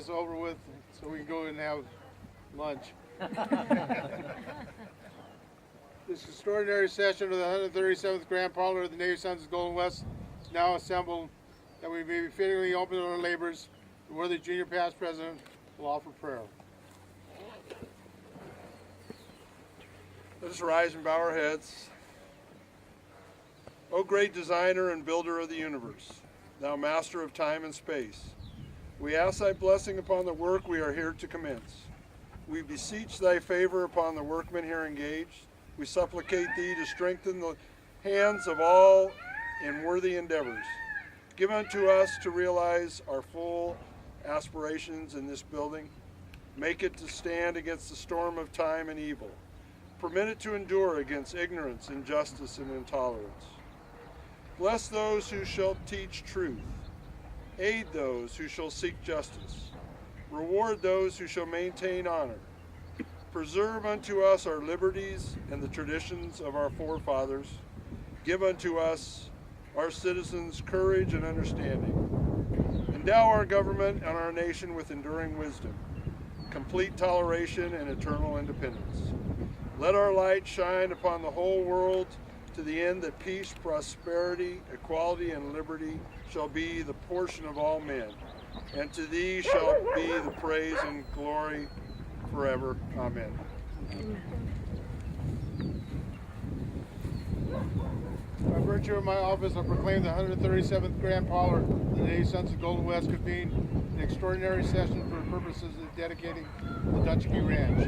this over with so we can go and have lunch. This extraordinary session of the 137th Grand Parliament of the Navy Sons of Golden West is now assembled, that we may be fittingly open our labors. The worthy junior past president will offer prayer. Let us rise and bow our heads. O great designer and builder of the universe, thou master of time and space, we ask thy blessing upon the work we are here to commence. We beseech thy favor upon the workmen here engaged. We supplicate thee to strengthen the hands of all in worthy endeavors. Give unto us to realize our full aspirations in this building. Make it to stand against the storm of time and evil. Permit it to endure against ignorance, injustice, and intolerance. Bless those who shall teach truth. Aid those who shall seek justice. Reward those who shall maintain honor. Preserve unto us our liberties and the traditions of our forefathers. Give unto us, our citizens, courage and understanding. Endow our government and our nation with enduring wisdom, complete toleration, and eternal independence. Let our light shine upon the whole world to the end that peace, prosperity, equality, and liberty shall be the portion of all men. And to thee shall be the praise and glory forever. Amen. By virtue of my office, I proclaim the 137th Grand Parliament of the Navy Sons of Golden West convened an extraordinary session for purposes of dedicating the Dutschke Ranch.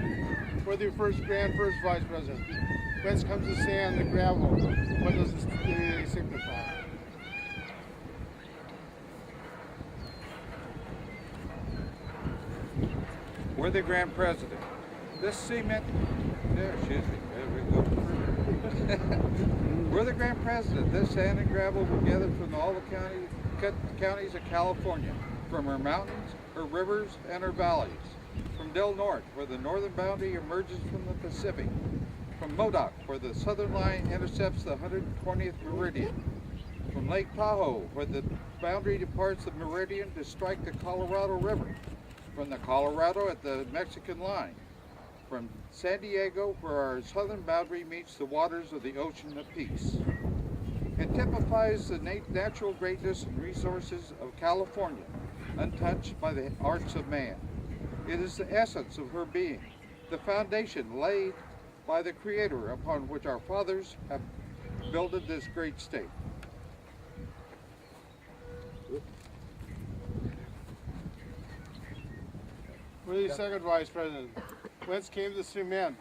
For the first Vice President, whence comes the sand, the gravel? What does it signify? Worthy Grand President, this cement, there we go. Worthy Grand President, this sand and gravel were gathered from all the counties of California, from her mountains, her rivers, and her valleys, from Del Norte, where the northern boundary emerges from the Pacific, from Modoc, where the southern line intercepts the 120th meridian, from Lake Tahoe, where the boundary departs the meridian to strike the Colorado River, from the Colorado at the Mexican line, from San Diego, where our southern boundary meets the waters of the Ocean of Peace. It typifies the natural greatness and resources of California, untouched by the arts of man. It is the essence of her being, the foundation laid by the Creator upon which our fathers have builded this great state. Worthy Second Vice President, whence came the cement,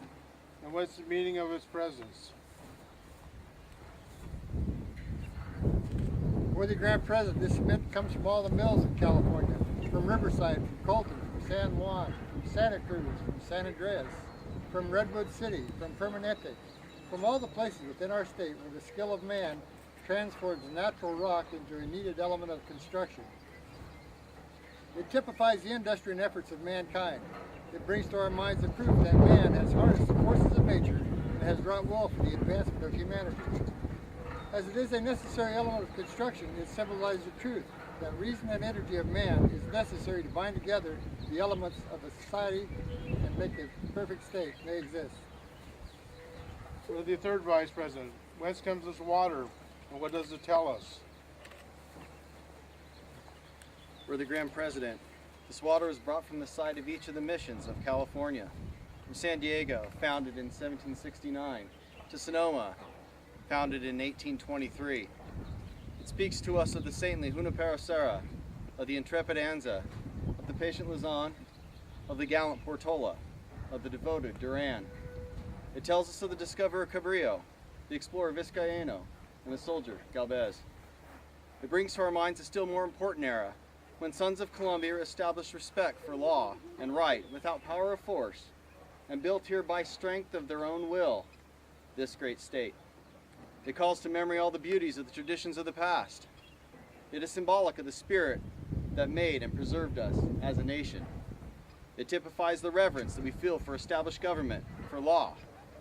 and what's the meaning of its presence? Worthy Grand President, this cement comes from all the mills in California, from Riverside, from Colton, from San Juan, from Santa Cruz, from San Andreas, from Redwood City, from Permanente, from all the places within our state where the skill of man transforms natural rock into a needed element of construction. It typifies the industrial efforts of mankind. It brings to our minds the proof that man has harnessed the forces of nature and has wrought well for the advancement of humanity. As it is a necessary element of construction, it symbolizes the truth that reason and energy of man is necessary to bind together the elements of a society and make a perfect state may exist. Worthy Third Vice President, whence comes this water, and what does it tell us? Worthy Grand President, this water was brought from the site of each of the missions of California, from San Diego, founded in 1769, to Sonoma, founded in 1823. It speaks to us of the saintly Junipero Serra, of the intrepid Anza, of the patient Luzon, of the gallant Portola, of the devoted Duran. It tells us of the discoverer Cabrillo, the explorer Vizcaíno, and the soldier Galvez. It brings to our minds a still more important era, when sons of Columbia established respect for law and right without power of force, and built here by strength of their own will this great state. It calls to memory all the beauties of the traditions of the past. It is symbolic of the spirit that made and preserved us as a nation. It typifies the reverence that we feel for established government, for law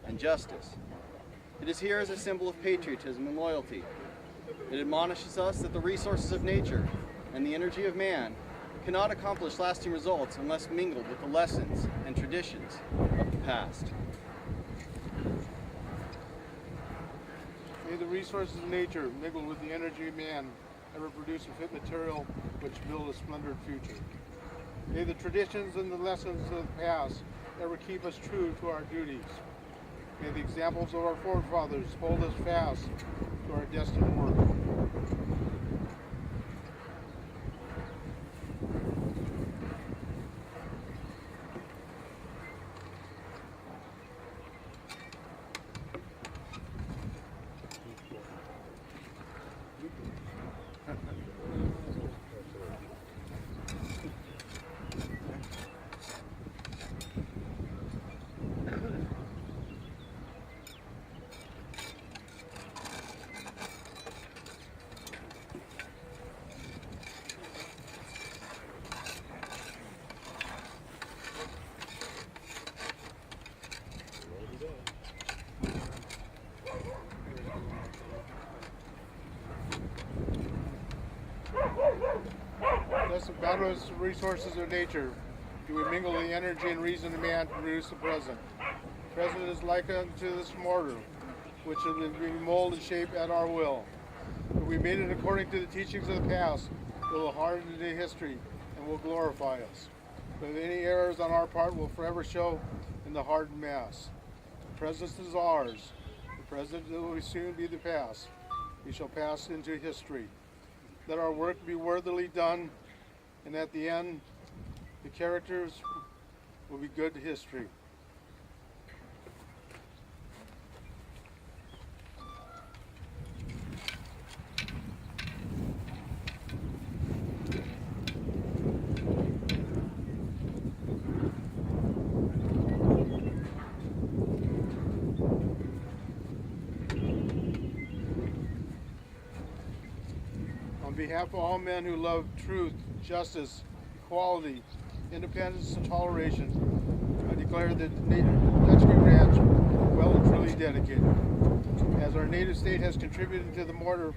and justice. It is here as a symbol of patriotism and loyalty. It admonishes us that the resources of nature and the energy of man cannot accomplish lasting results unless mingled with the lessons and traditions of the past. May the resources of nature mingled with the energy of man ever produce a fit material which build a splendid future. May the traditions and the lessons of the past ever keep us true to our duties. May the examples of our forefathers hold us fast to our destined work. Thus, the boundless resources of nature do we mingle the energy and reason of man to produce the present. The present is like unto this mortar, which will be molded and shaped at our will. If we made it according to the teachings of the past, it will harden into history and will glorify us. But if any errors on our part will forever show in the hardened mass. The present is ours. The present will soon be the past. We shall pass into history. Let our work be worthily done, and at the end, the characters will be good to history. On behalf of all men who love truth, justice, equality, independence, and toleration, I declare that the Dutschke Ranch well and truly dedicated. As our native state has contributed to the mortar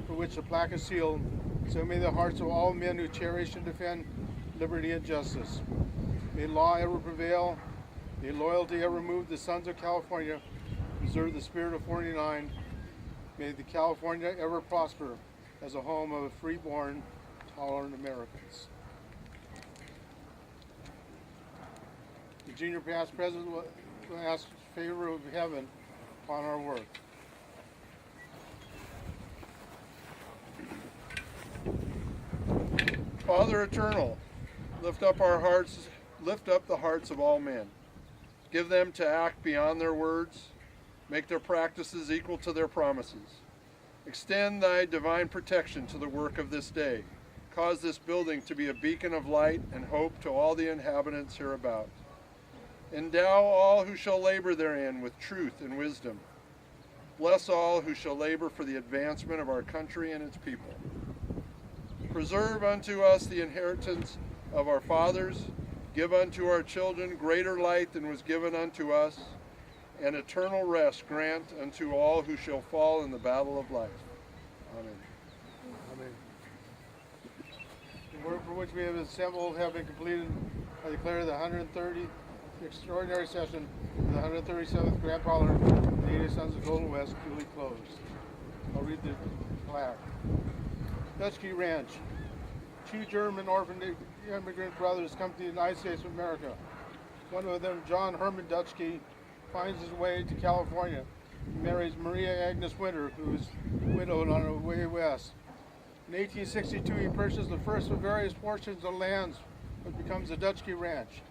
for which the plaque is sealed, so may the hearts of all men who cherish and defend liberty and justice. May law ever prevail, may loyalty ever move the sons of California, preserve the spirit of 49, may the California ever prosper as a home of free-born, tolerant Americans. The junior past president will ask favor of heaven upon our work. Father eternal, lift up our hearts, lift up the hearts of all men. Give them to act beyond their words, make their practices equal to their promises. Extend thy divine protection to the work of this day. Cause this building to be a beacon of light and hope to all the inhabitants hereabout. Endow all who shall labor therein with truth and wisdom. Bless all who shall labor for the advancement of our country and its people. Preserve unto us the inheritance of our fathers. Give unto our children greater light than was given unto us, and eternal rest grant unto all who shall fall in the battle of life. Amen. Amen. The work for which we have assembled have been completed. I declare the 130th extraordinary session of the 137th Grand Parlor of the Native Sons of Golden West duly closed. I'll read the plaque. Dutschke Ranch. Two German orphan immigrant brothers come to the United States of America. One of them, John Herman Dutschke, finds his way to California. He marries Maria Agnes Winter, who is widowed on her way west. In 1862, he purchased the first of various portions of lands, which becomes the Dutschke Ranch.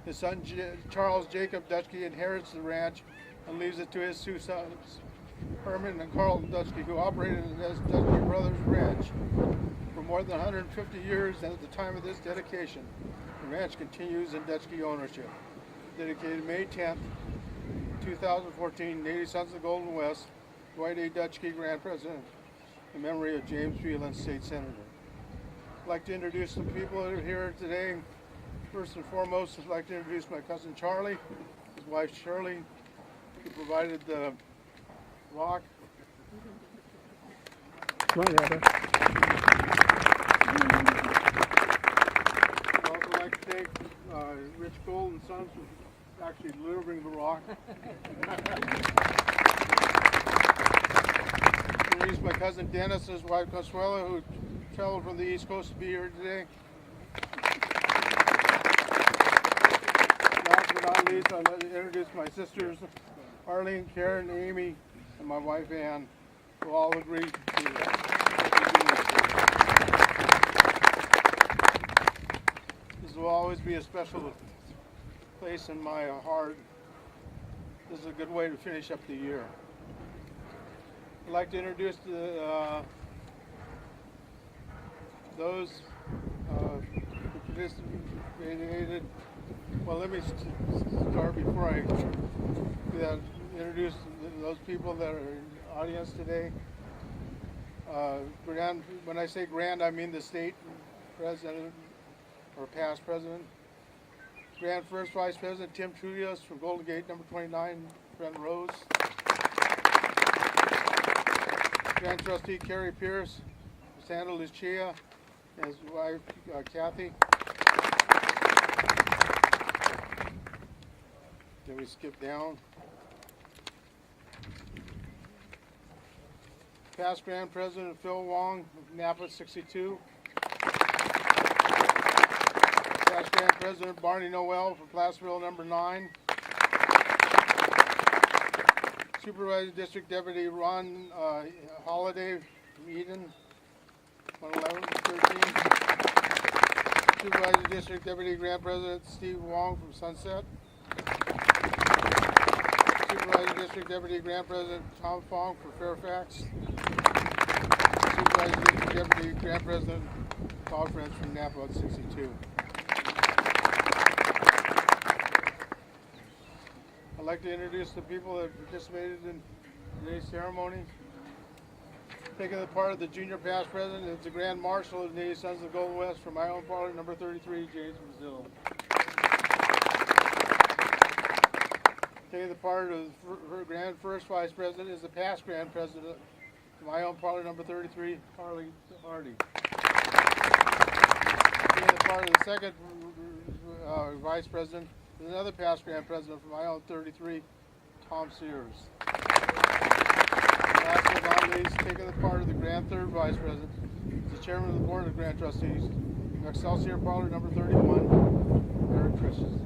His son, Charles Jacob Dutschke, inherits the ranch and leaves it to his two sons, Herman and Carlton Dutschke, who operated as Dutschke Brothers Ranch for more than 150 years, and at the time of this dedication, the ranch continues in Dutschke ownership. Dedicated May 10th, 2014, Native Sons of the Golden West, Dwight A. Dutschke, Grand President, in memory of James Phelan, State Senator. I'd like to introduce the people that are here today. First and foremost, I'd like to introduce my cousin Charlie, his wife Shirley, who provided the rock. Rich Gold and Sons for actually delivering the rock. Introduce my cousin Dennis and his wife Consuelo, who traveled from the East Coast to be here today. Last but not least, I'd like to introduce my sisters, Arlene, Karen, Amy, and my wife Ann, who all agreed to this will always be a special place in my heart. This is a good way to finish up the year. I'd like to introduce those who participated. Well, let me start before I do that. Introduce those people that are in the audience today. When I say grand, I mean the state president or past president. Grand First Vice President Tim Trudios from Golden Gate, number 29, Brent Rose. Grand Trustee Carrie Pierce, Santa Lucia, and his wife Kathy. Then we skip down. Past Grand President Phil Wong of Napa 62. Past Grand President Barney Noel from Placerville number 9. Supervisor District Deputy Ron Holiday from Eden, 111-13. Supervisor District Deputy Grand President Steve Wong from Sunset. Supervisor District Deputy Grand President Tom Fong for Fairfax. Supervisor District Deputy Grand President Todd French from Napa 62. I'd like to introduce the people that participated in today's ceremony. Taking the part of the junior past president is the Grand Marshal of the Native Sons of the Golden West from my own party, number 33, James Brazil. Taking the part of her Grand First Vice President is the past Grand President from my own party, number 33, Harley Hardy. Taking the part of the second Vice President is another past Grand President from my own 33, Tom Sears. Last but not least, taking the part of the Grand Third Vice President is the Chairman of the Board of Grand Trustees, Excelsior Parlor number 31, Eric Christian.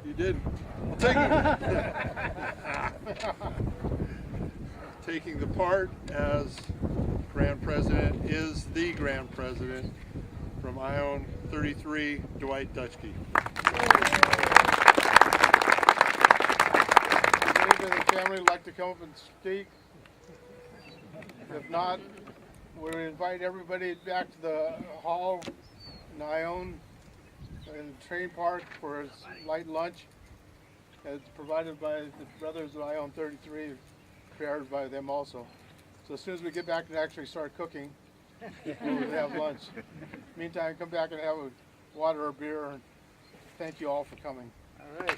You did. Taking the part as Grand President is the Grand President from Ione 33, Dwight Dutschke. If anybody in the family would like to come up and speak? If not, we invite everybody back to the hall in Ione in the train park for a light lunch. It's provided by the brothers of Ione 33, prepared by them also. So as soon as we get back and actually start cooking, we'll have lunch. Meantime, come back and have a water or beer. And thank you all for coming. All right.